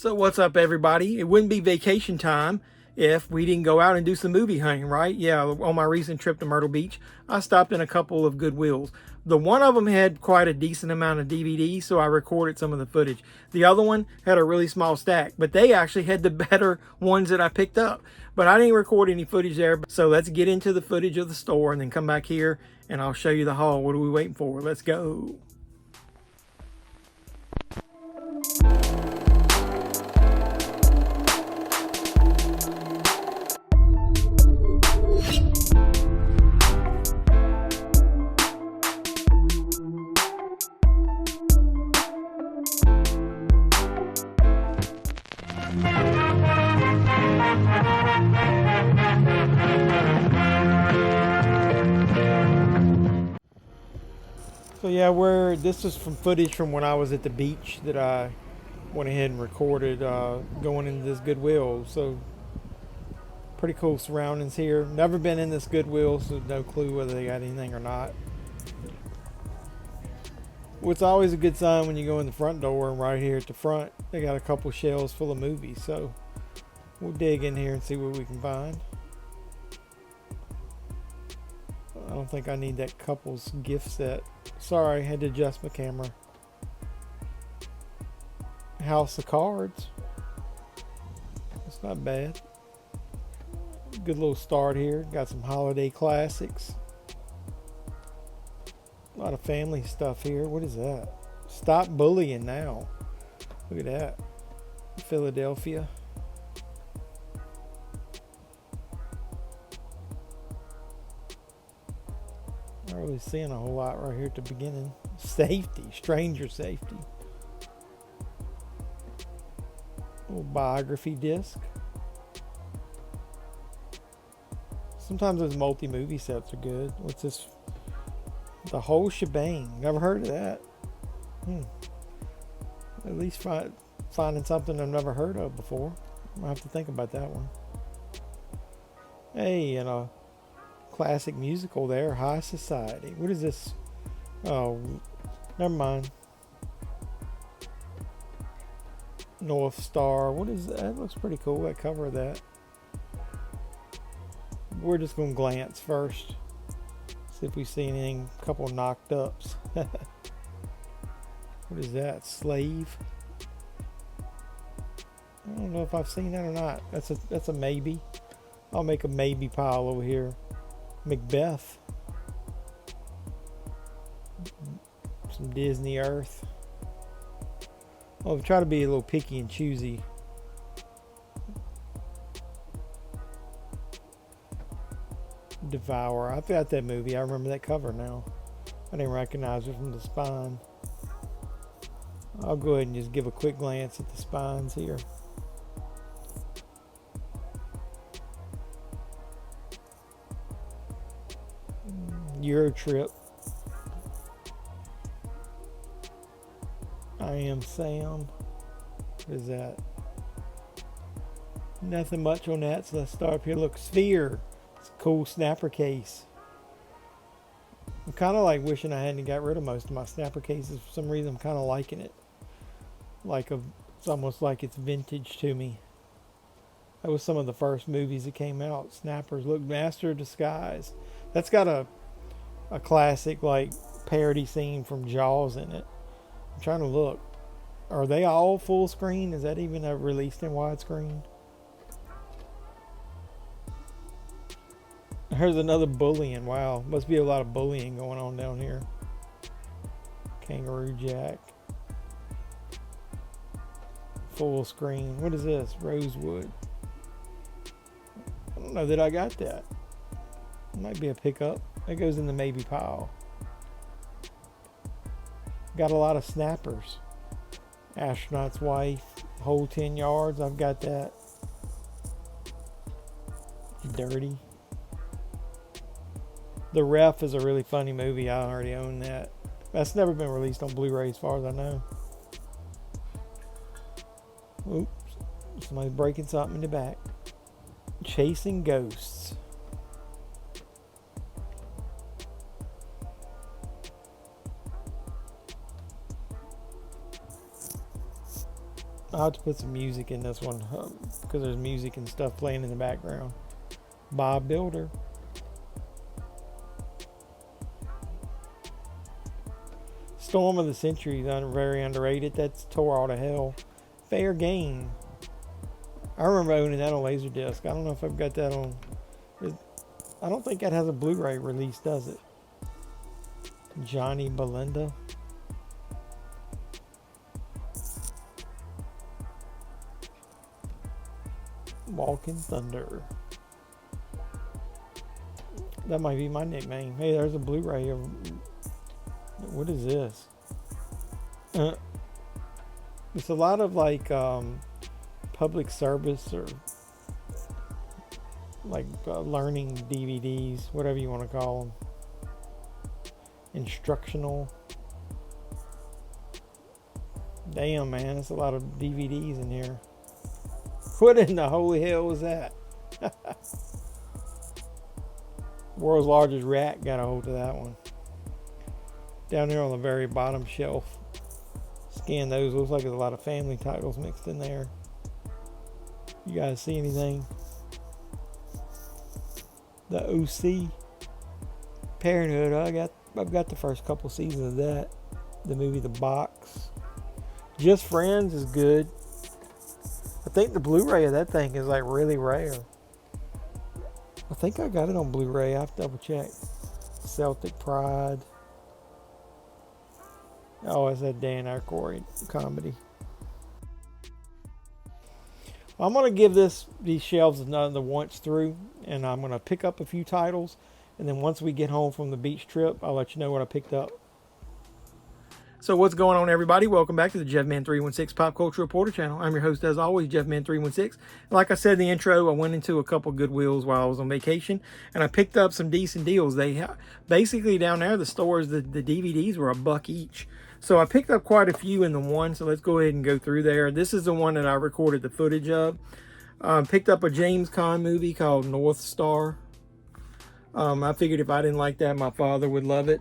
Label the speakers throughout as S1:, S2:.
S1: So what's up, everybody? It wouldn't be vacation time if we didn't go out and do some movie hunting, right? Yeah, on my recent trip to Myrtle Beach, I stopped in a couple of Goodwills. The one of them had quite a decent amount of DVDs, so I recorded some of the footage. The other one had a really small stack, but they actually had the better ones that I picked up. But I didn't record any footage there, so let's get into the footage of the store and then come back here and I'll show you the haul. What are we waiting for? Let's go. So yeah, this is from footage from when I was at the beach that I went ahead and recorded going into this Goodwill. So pretty cool surroundings here. Never been in this Goodwill, so no clue whether they got anything or not. Well, it's always a good sign when you go in the front door, and right here at the front they got a couple shelves full of movies. So we'll dig in here and see what we can find. I don't think I need that couple's gift set. Sorry, I had to adjust my camera. House of Cards. It's not bad. Good little start here. Got some holiday classics. A lot of family stuff here. What is that? Stop Bullying Now. Look at that. Philadelphia. Not really seeing a whole lot right here at the beginning. Safety. Stranger Safety. Little biography disc. Sometimes those multi-movie sets are good. What's this? The Whole Shebang. Never heard of that. At least finding something I've never heard of before. I'll have to think about that one. Hey, and a classic musical there. High Society. What is this? Oh, never mind. North Star. What is that? That looks pretty cool. That cover of that. We're just going to glance first. See if we see anything. A couple knocked ups. What is that? Slave. I don't know if I've seen that or not. That's a maybe. I'll make a maybe pile over here. Macbeth. Some Disney Earth. I'll try to be a little picky and choosy. Devour. I've got that movie. I remember that cover now. I didn't recognize it from the spine. I'll go ahead and just give a quick glance at the spines here. Euro Trip. I Am Sam. What is that? Nothing much on that, so let's start up here. Look, Sphere. It's a cool snapper case. I'm kind of like wishing I hadn't got rid of most of my snapper cases. For some reason, I'm kind of liking it. It's almost like it's vintage to me. That was some of the first movies that came out. Snappers. Look, Master of Disguise. That's got a classic like parody scene from Jaws in it. I'm trying to look. Are they all full screen? Is that even released in widescreen? Here's another bullying. Wow, must be a lot of bullying going on down here. Kangaroo Jack. Full screen. What is this? Rosewood. I don't know that I got that. It might be a pickup. That goes in the maybe pile. Got a lot of snappers. Astronaut's Wife. Whole 10 Yards. I've got that. Dirty. The Ref is a really funny movie. I already own that. That's never been released on Blu-ray as far as I know. Oops. Somebody's breaking something in the back. Chasing Ghosts. I'll have to put some music in this one because there's music and stuff playing in the background. Bob Builder. Storm of the Century is very underrated. That's tore all to hell. Fair Game. I remember owning that on Laserdisc. I don't know if I've got that on. I don't think that has a Blu-ray release, does it? Johnny Belinda. Walking Thunder. That might be my nickname. Hey, there's a Blu-ray of. What is this? It's a lot of like public service or like learning DVDs, whatever you want to call them. Instructional. Damn, man, it's a lot of DVDs in here. What in the holy hell was that? World's largest rat got a hold of that one. Down there on the very bottom shelf. Scan those. Looks like there's a lot of family titles mixed in there. You guys see anything? The OC. Parenthood. I've got the first couple seasons of that. The movie The Box. Just Friends is good. I think the Blu-ray of that thing is like really rare. I think I got it on Blu-ray. I have to double check. Celtic Pride. Oh, it's that Dan Aykroyd comedy. I'm going to give these shelves another once through, and I'm going to pick up a few titles, and then once we get home from the beach trip, I'll let you know what I picked up. So what's going on, everybody? Welcome back to the JeffMan316 Pop Culture Reporter channel. I'm your host, as always, JeffMan316. Like I said in the intro, I went into a couple Goodwills while I was on vacation, and I picked up some decent deals. They basically down there, the stores, the DVDs were $1 each. So I picked up quite a few in the one, so let's go ahead and go through there. This is the one that I recorded the footage of. Picked up a James Caan movie called North Star. I figured if I didn't like that, my father would love it.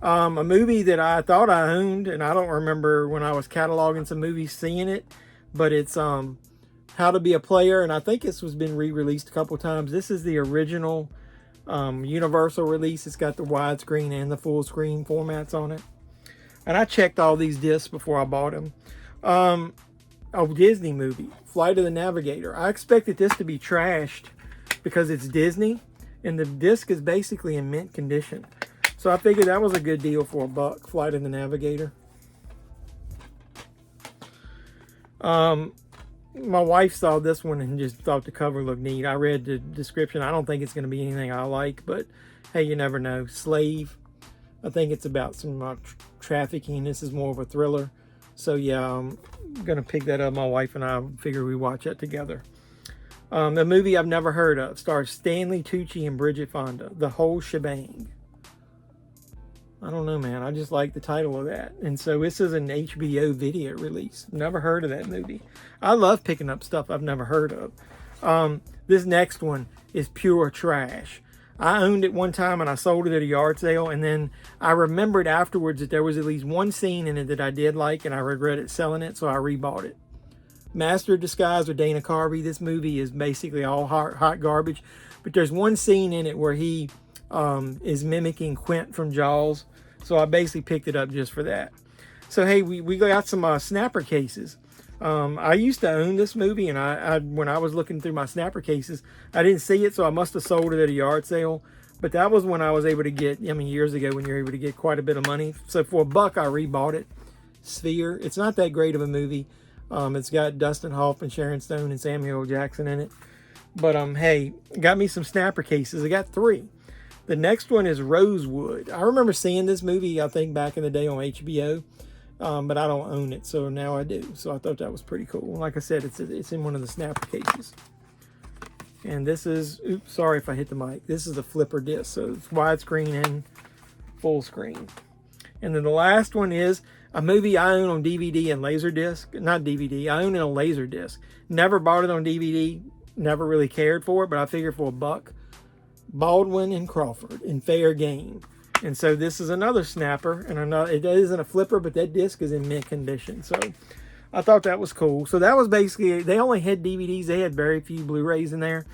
S1: A movie that I thought I owned, and I don't remember when I was cataloging some movies seeing it, but it's How to Be a Player, and I think this was been re-released a couple times. This is the original Universal release. It's got the widescreen and the full screen formats on it. And I checked all these discs before I bought them. A Disney movie, Flight of the Navigator. I expected this to be trashed because it's Disney, and the disc is basically in mint condition. So I figured that was a good deal for $1, Flight of the Navigator. My wife saw this one and just thought the cover looked neat. I read the description. I don't think it's going to be anything I like, but hey, you never know. Slave. I think it's about some trafficking. This is more of a thriller. So yeah, I'm going to pick that up. My wife and I figure we watch that together. The movie I've never heard of stars Stanley Tucci and Bridget Fonda. The Whole Shebang. I don't know, man. I just like the title of that. And so this is an HBO video release. Never heard of that movie. I love picking up stuff I've never heard of. This next one is pure trash. I owned it one time and I sold it at a yard sale, and then I remembered afterwards that there was at least one scene in it that I did like, and I regretted selling it, so I rebought it. Master of Disguise with Dana Carvey. This movie is basically all hot garbage, but there's one scene in it where he is mimicking Quint from Jaws, so I basically picked it up just for that. So hey, we got some snapper cases. I used to own this movie, and I when I was looking through my snapper cases, I didn't see it, so I must have sold it at a yard sale. But that was when I was able to get, I mean, years ago when you're able to get quite a bit of money. So for $1, I rebought it. Sphere. It's not that great of a movie. It's got Dustin Hoffman, Sharon Stone, and Samuel L. Jackson in it. But hey, got me some snapper cases. I got 3. The next one is Rosewood. I remember seeing this movie, I think, back in the day on HBO. But I don't own it, so now I do. So I thought that was pretty cool. Like I said, it's in one of the snapper cases. And this is, oops, sorry if I hit the mic. This is the flipper disc, so it's widescreen and full screen. And then the last one is a movie I own on DVD and Laserdisc. Not DVD, I own it on Laserdisc. Never bought it on DVD, never really cared for it, but I figured for $1, Baldwin and Crawford in Fair Game. And so this is another snapper, and it isn't a flipper, but that disc is in mint condition. So I thought that was cool. So that was basically, they only had DVDs. They had very few Blu-rays in there.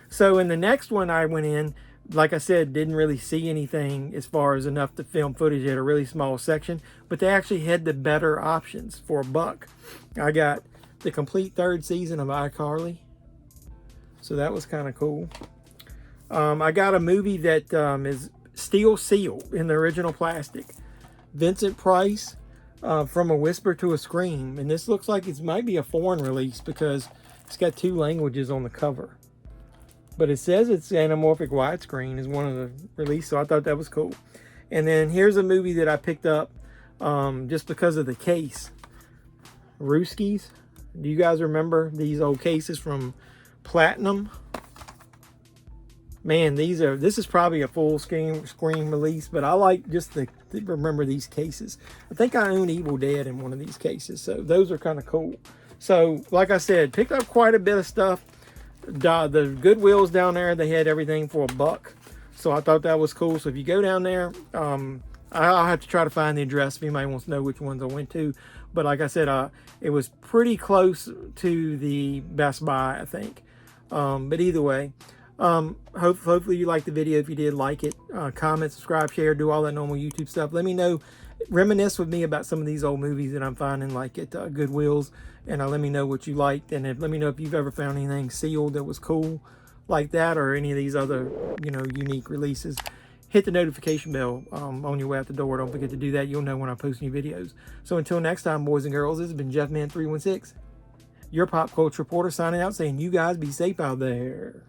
S1: So in the next one I went in, like I said, didn't really see anything as far as enough to film footage. They had a really small section, but they actually had the better options for $1. I got the complete 3rd season of iCarly. So that was kind of cool. I got a movie that is steel sealed in the original plastic. Vincent Price, From a Whisper to a Scream. And this looks like it might be a foreign release because it's got 2 languages on the cover. But it says it's anamorphic widescreen is one of the release, so I thought that was cool. And then here's a movie that I picked up just because of the case. Rooskies. Do you guys remember these old cases from Platinum? Man, this is probably a full screen release, but I like just to remember these cases. I think I own Evil Dead in one of these cases, so those are kind of cool. So, like I said, picked up quite a bit of stuff. The Goodwills down there, they had everything for $1. So I thought that was cool. So if you go down there, I'll have to try to find the address if anybody wants to know which ones I went to. But like I said, it was pretty close to the Best Buy, I think. But either way, hopefully you liked the video. If you did, like it, comment, subscribe, share, do all that normal YouTube stuff. Let me know, reminisce with me about some of these old movies that I'm finding like at Goodwills, and let me know what you liked, and let me know if you've ever found anything sealed that was cool like that, or any of these other, you know, unique releases. Hit the notification bell on your way out the door. Don't forget to do that. You'll know when I post new videos. So until next time, boys and girls, this has been JeffMan316, your pop culture reporter, signing out saying you guys be safe out there.